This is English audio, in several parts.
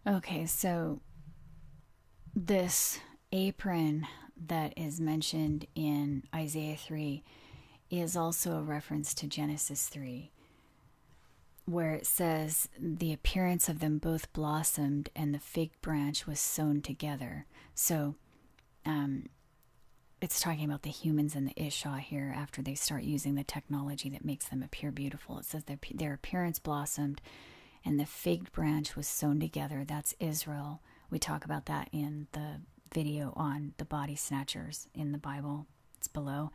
Okay, so this apron that is mentioned in Isaiah 3 is also a reference to Genesis 3, where it says, the appearance of them both blossomed, and the fig branch was sewn together. So it's talking about the humans and the Isha here after they start using the technology that makes them appear beautiful. It says their appearance blossomed, and the fig branch was sewn together. That's Israel. We talk about that in the video on the body snatchers in the Bible. It's below.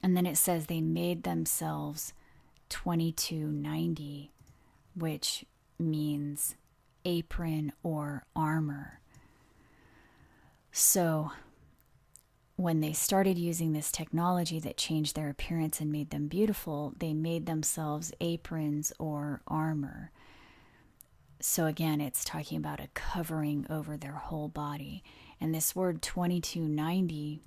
And then it says they made themselves 2290, which means apron or armor. So when they started using this technology that changed their appearance and made them beautiful, they made themselves aprons or armor. So again, it's talking about a covering over their whole body. And this word 2290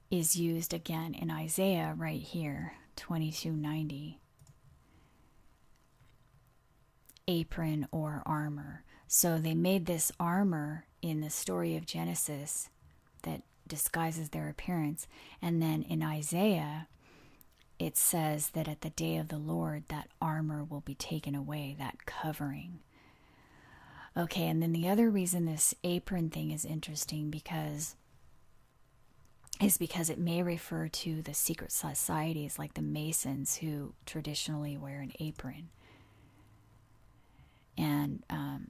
is used again in Isaiah right here, 2290. Apron or armor. So they made this armor in the story of Genesis that disguises their appearance. And then in Isaiah, it says that at the day of the Lord, that armor will be taken away, that covering. Okay, and then the other reason this apron thing is interesting because it may refer to the secret societies like the Masons who traditionally wear an apron. And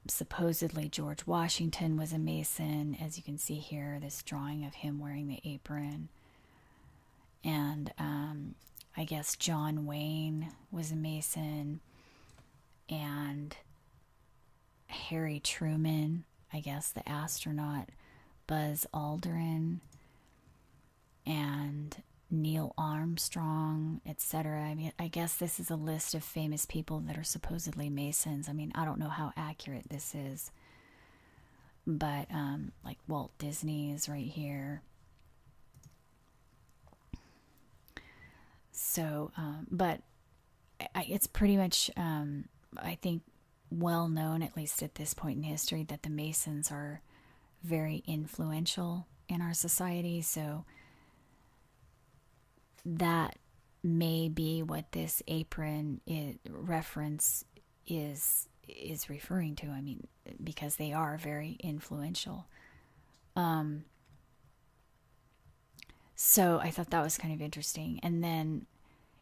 supposedly George Washington was a Mason, as you can see here, this drawing of him wearing the apron. And I guess John Wayne was a Mason, and Harry Truman, I guess the astronaut, Buzz Aldrin, and Neil Armstrong, etc. I mean, I guess this is a list of famous people that are supposedly Masons. I mean, I don't know how accurate this is, but like Walt Disney is right here. So, but it's pretty much, I think, well known, at least at this point in history, that the Masons are very influential in our society. So that may be what this apron reference is referring to. I mean, because they are very influential. So I thought that was kind of interesting. And then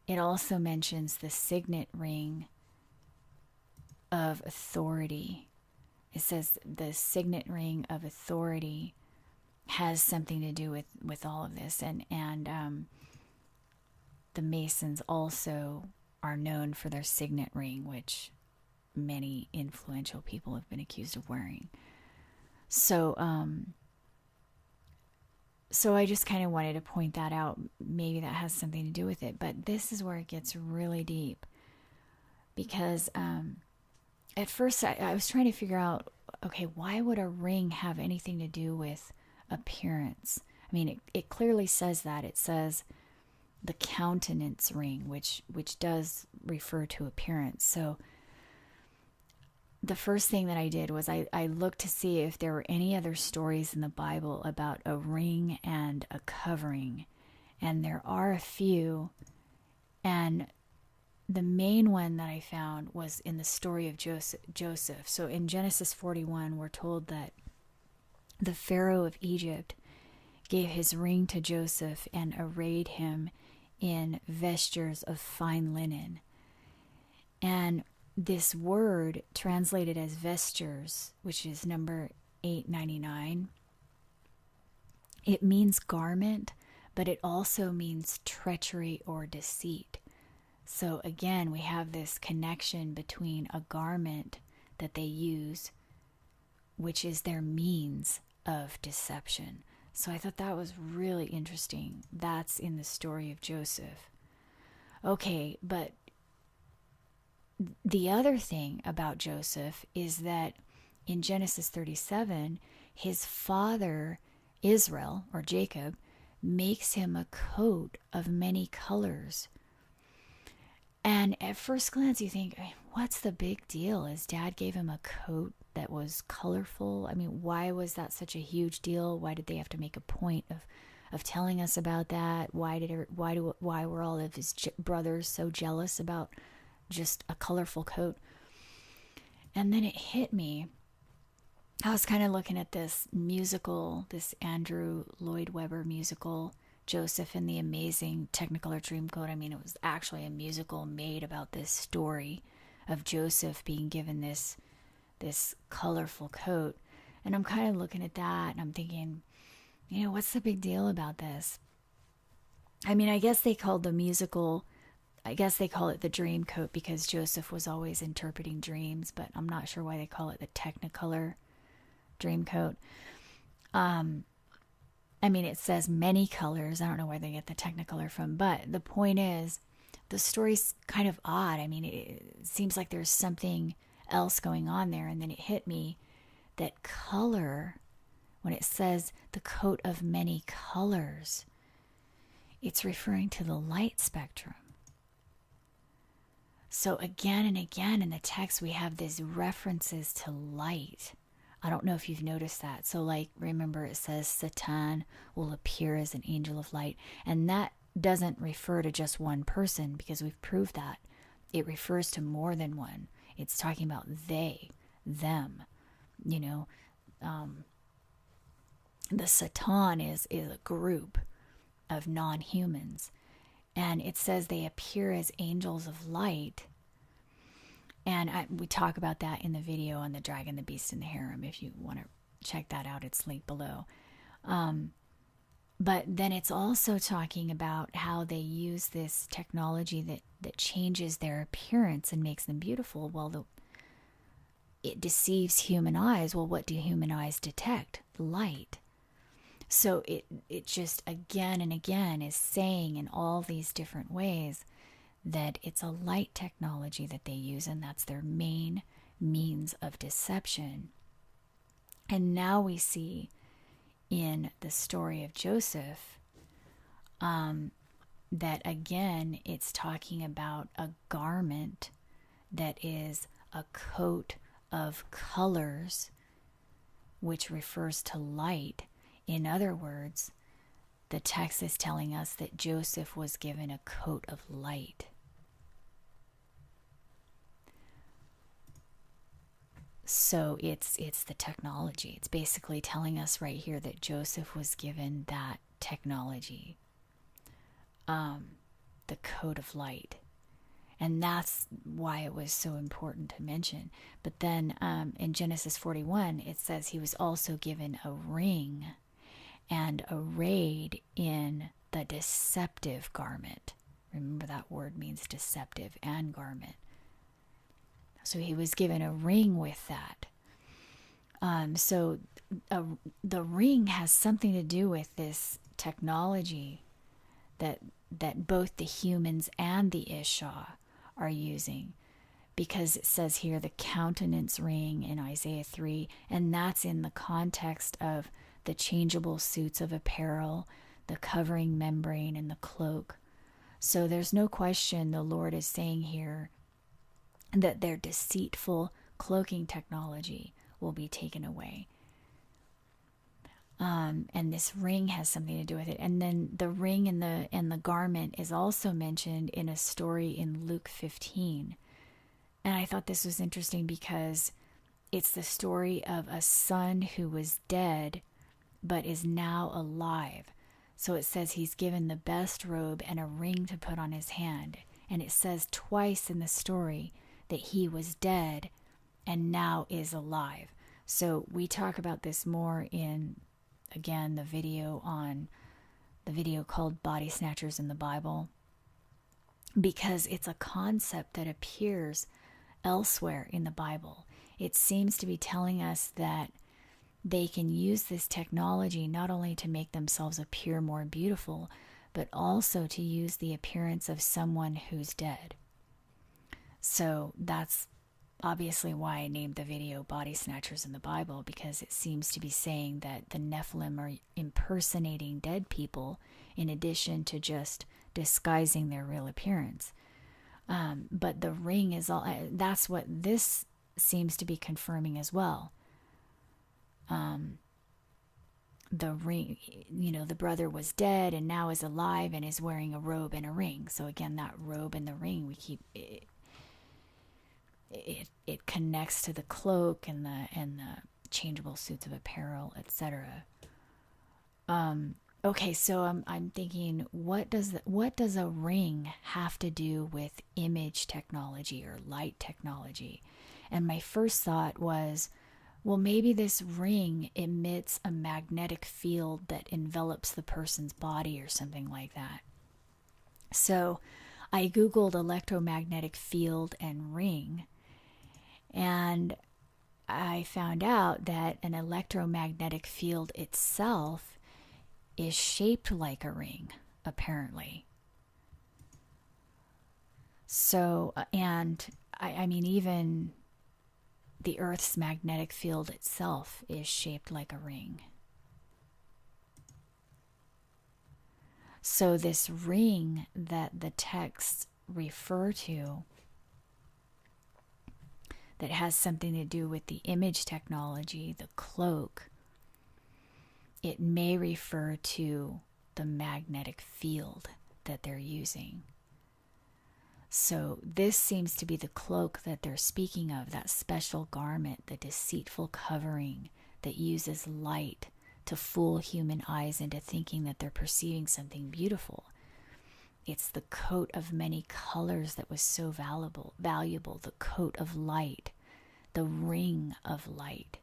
it also mentions the signet ring of authority. It says the signet ring of authority has something to do with all of this. And the Masons also are known for their signet ring, which many influential people have been accused of wearing. So I just kind of wanted to point that out. Maybe that has something to do with it. But this is where it gets really deep. Because at first I was trying to figure out, okay, why would a ring have anything to do with appearance? I mean, it clearly says that. It says the countenance ring, which does refer to appearance. So the first thing that I did was I looked to see if there were any other stories in the Bible about a ring and a covering. And there are a few. And the main one that I found was in the story of Joseph. So in Genesis 41, we're told that the Pharaoh of Egypt gave his ring to Joseph and arrayed him in vestures of fine linen. And this word translated as vestures, which is number 899, it means garment, but it also means treachery or deceit. So again, we have this connection between a garment that they use, which is their means of deception. So I thought that was really interesting. That's in the story of Joseph. Okay, but the other thing about Joseph is that in Genesis 37, his father, Israel, or Jacob, makes him a coat of many colors. And at first glance, you think, what's the big deal? His dad gave him a coat that was colorful. I mean, why was that such a huge deal? Why did they have to make a point of telling us about that? Why were all of his brothers so jealous about just a colorful coat? And then it hit me. I was kind of looking at this musical, this Andrew Lloyd Webber musical, Joseph and the Amazing Technicolor Dreamcoat. I mean, it was actually a musical made about this story of Joseph being given this colorful coat. And I'm kind of looking at that and I'm thinking, what's the big deal about this? I mean, I guess they call it the dream coat because Joseph was always interpreting dreams, but I'm not sure why they call it the Technicolor Dreamcoat. I mean, it says many colors. I don't know where they get the Technicolor from, but the point is, the story's kind of odd. I mean, it seems like there's something else going on there, and then it hit me that color, when it says the coat of many colors, it's referring to the light spectrum. So again and again in the text, we have these references to light. I don't know if you've noticed that. So remember it says Satan will appear as an angel of light. And that doesn't refer to just one person because we've proved that. It refers to more than one. It's talking about they, them. The Satan is a group of non-humans. And it says they appear as angels of light. And we talk about that in the video on the Dragon, the Beast, and the Harem. If you want to check that out, it's linked below. But then it's also talking about how they use this technology that changes their appearance and makes them beautiful. Well, it deceives human eyes. Well, what do human eyes detect? Light. So it just again and again is saying in all these different ways that it's a light technology that they use, and that's their main means of deception. And now we see in the story of Joseph that again it's talking about a garment that is a coat of colors, which refers to light. In other words, the text is telling us that Joseph was given a coat of light. So it's the technology. It's basically telling us right here that Joseph was given that technology, the coat of light. And that's why it was so important to mention. But then in Genesis 41, it says he was also given a ring and arrayed in the deceptive garment. Remember, that word means deceptive and garment. So he was given a ring with that. So the ring has something to do with this technology that both the humans and the Isha are using. Because it says here the countenance ring in Isaiah 3, and that's in the context of the changeable suits of apparel, the covering membrane, and the cloak. So there's no question the Lord is saying here that their deceitful cloaking technology will be taken away. And this ring has something to do with it. And then the ring and the garment is also mentioned in a story in Luke 15. And I thought this was interesting because it's the story of a son who was dead but is now alive. So it says he's given the best robe and a ring to put on his hand. And it says twice in the story that he was dead and now is alive. So we talk about this more in, again, the video called Body Snatchers in the Bible, because it's a concept that appears elsewhere in the Bible. It seems to be telling us that they can use this technology not only to make themselves appear more beautiful, but also to use the appearance of someone who's dead. So that's obviously why I named the video Body Snatchers in the Bible, because it seems to be saying that the Nephilim are impersonating dead people in addition to just disguising their real appearance. But the ring is all, that's what this seems to be confirming as well. The ring, the brother was dead and now is alive and is wearing a robe and a ring. So again, that robe and the ring, we keep it connects to the cloak and the changeable suits of apparel, etc. Okay, so I'm thinking, what does a ring have to do with image technology or light technology? And my first thought was, well, maybe this ring emits a magnetic field that envelops the person's body or something like that. So I Googled electromagnetic field and ring, and I found out that an electromagnetic field itself is shaped like a ring, apparently. So, and I mean, even the Earth's magnetic field itself is shaped like a ring. So this ring that the texts refer to, that has something to do with the image technology, the cloak, it may refer to the magnetic field that they're using. So this seems to be the cloak that they're speaking of, that special garment, the deceitful covering that uses light to fool human eyes into thinking that they're perceiving something beautiful. It's the coat of many colors that was so valuable, the coat of light, the ring of light,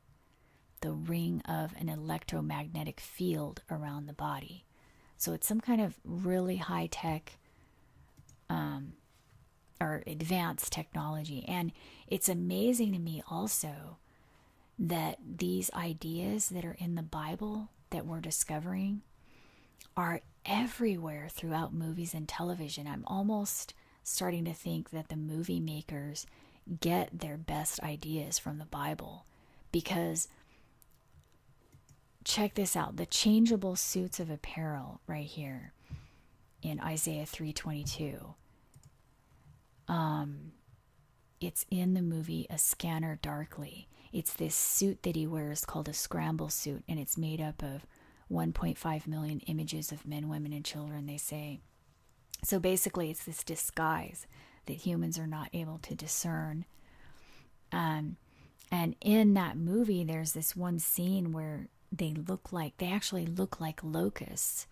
the ring of an electromagnetic field around the body. So it's some kind of really high-tech or advanced technology. And it's amazing to me also that these ideas that are in the Bible that we're discovering are everywhere throughout movies and television. I'm almost starting to think that the movie makers get their best ideas from the Bible, because check this out, the changeable suits of apparel right here in Isaiah 3:22. It's in the movie A Scanner Darkly. It's this suit that he wears called a scramble suit, and it's made up of 1.5 million images of men, women, and children, they say. So basically, it's this disguise that humans are not able to discern. And in that movie, there's this one scene where they actually look like locusts.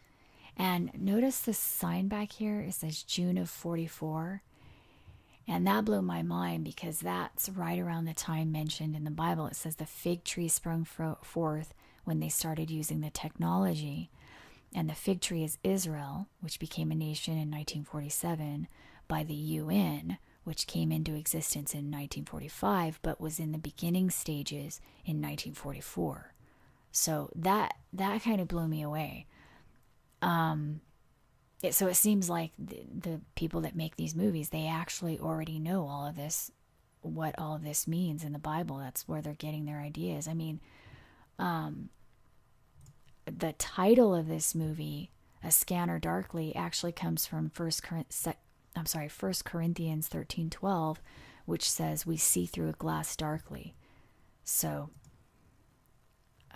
And notice the sign back here, it says June of 44. And that blew my mind, because that's right around the time mentioned in the Bible. It says the fig tree sprung forth when they started using the technology. And the fig tree is Israel, which became a nation in 1947 by the UN, which came into existence in 1945, but was in the beginning stages in 1944. So that kind of blew me away. So it seems like the people that make these movies, they actually already know all of this, what all of this means in the Bible. That's where they're getting their ideas. I mean, the title of this movie, A Scanner Darkly, actually comes from 1 Corinthians 13:12, which says we see through a glass darkly. So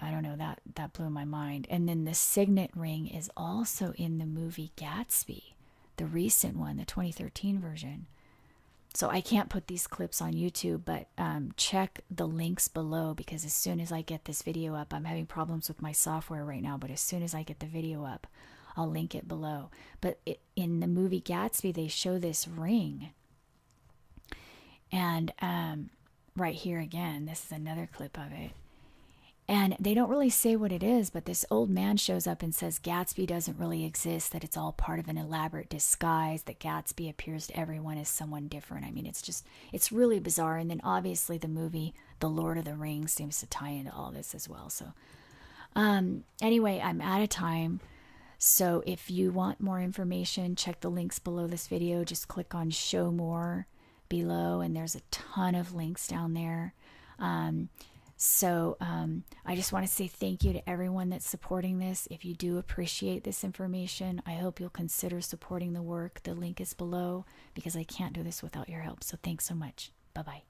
I don't know, that blew my mind. And then the signet ring is also in the movie Gatsby, the recent one, the 2013 version. So I can't put these clips on YouTube, but check the links below, because as soon as I get this video up, I'm having problems with my software right now, but as soon as I get the video up, I'll link it below. But in the movie Gatsby, they show this ring. And right here again, this is another clip of it. And they don't really say what it is, but this old man shows up and says Gatsby doesn't really exist, that it's all part of an elaborate disguise, that Gatsby appears to everyone as someone different. I mean, it's really bizarre. And then obviously the movie The Lord of the Rings seems to tie into all this as well. So anyway, I'm out of time. So if you want more information, check the links below this video. Just click on Show More below, and there's a ton of links down there. So I just want to say thank you to everyone that's supporting this. If you do appreciate this information, I hope you'll consider supporting the work. The link is below because I can't do this without your help. So thanks so much. Bye-bye.